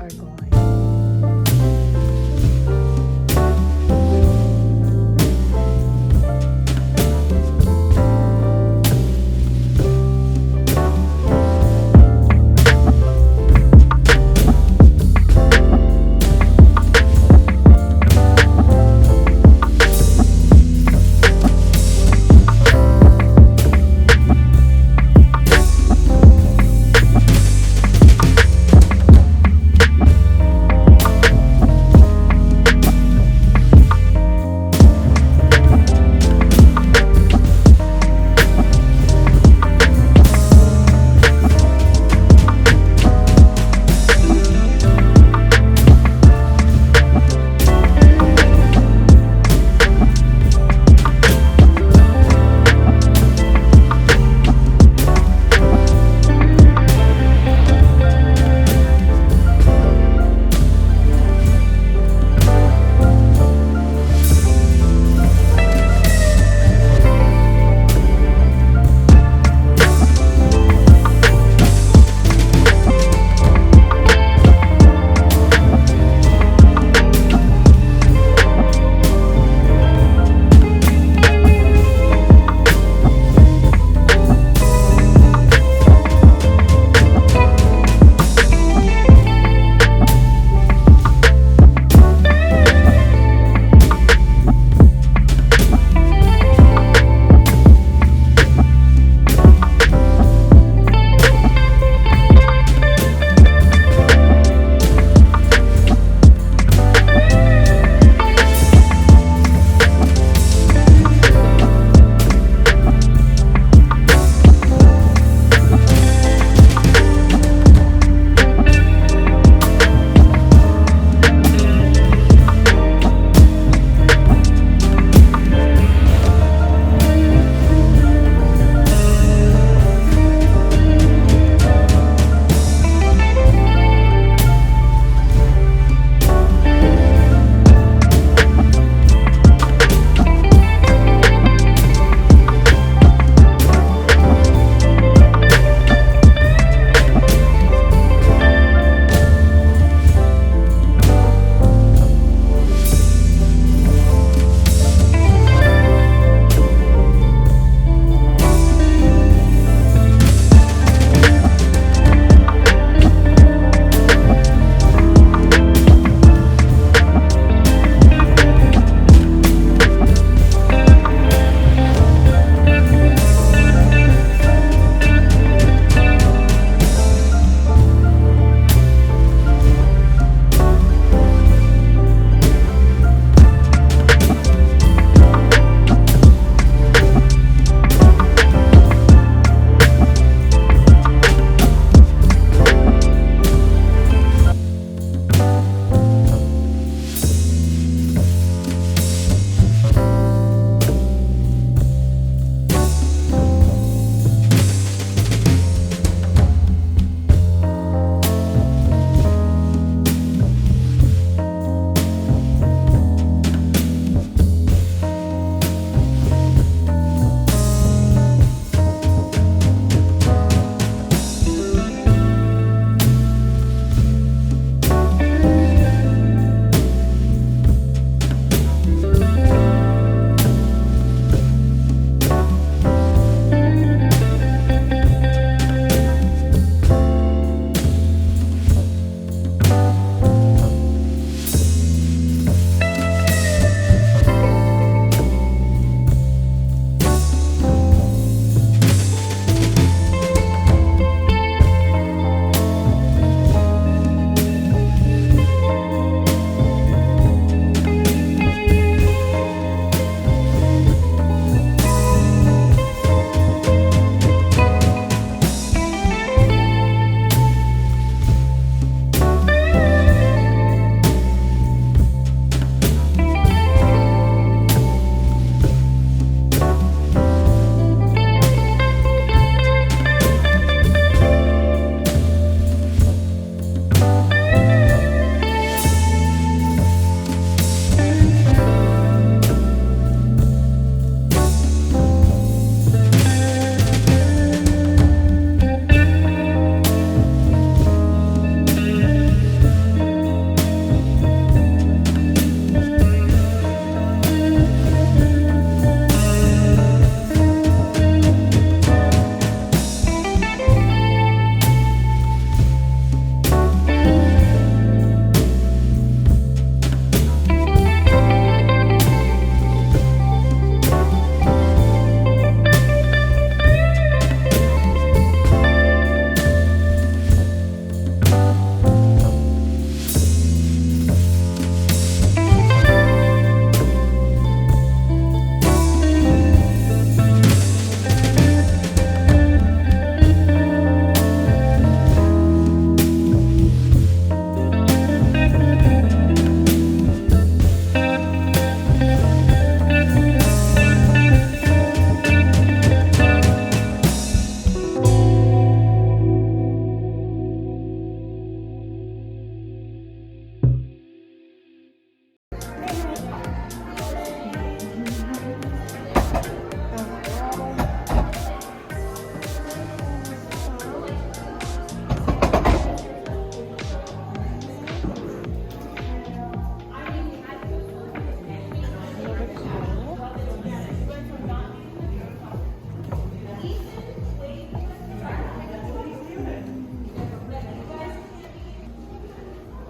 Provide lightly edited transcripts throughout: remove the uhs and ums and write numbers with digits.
are gone.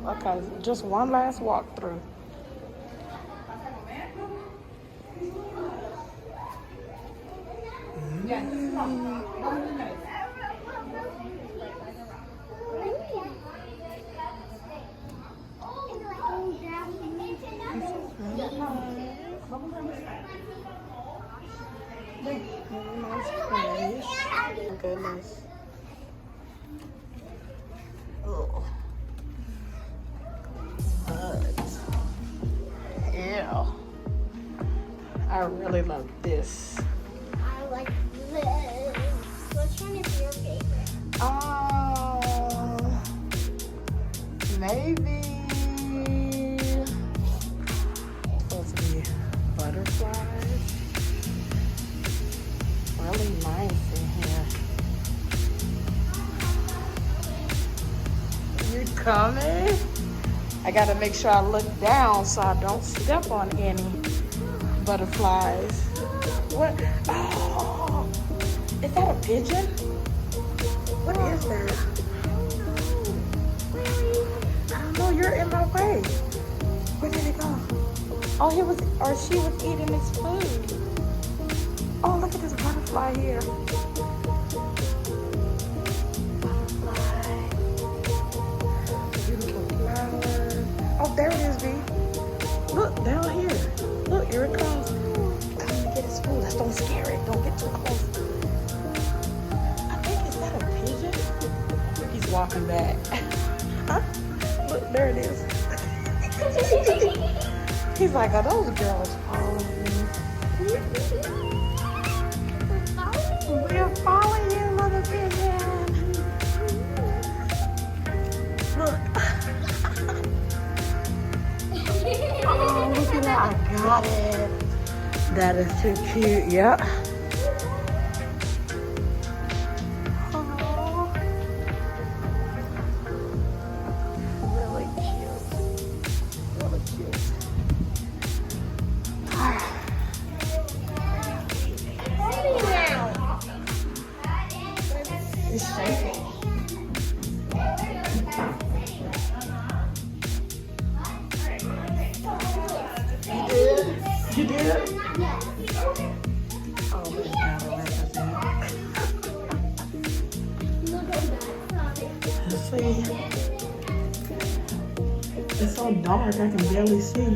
Okay, just one last walkthrough. Nice place. Oh, goodness. Oh. But, ew. I really love this. I like this. Which one is your favorite? Maybe supposed to be butterflies. Really nice in here. You coming? I gotta make sure I look down so I don't step on any butterflies. What? Oh, is that a pigeon? What is that? No, you're in my way. Where did it go? Oh, he was, or she was eating his food. Oh, look at this butterfly here. Butterfly. Beautiful flowers. Oh, there it is, B. Look, down here. Look, here it comes. Come to get his food. Let's don't scare it. Don't get too close. I think, is that a pigeon? He's walking back. Huh? Look, there it is. He's like, are those girls following me? We're following you, little pigeon. Look. Oh, look at that. I got it. That is too cute. Yep. Oh. Really cute. Really cute. It's shaking. You did? Oh, my God. Let's see. It's so dark, I can barely see.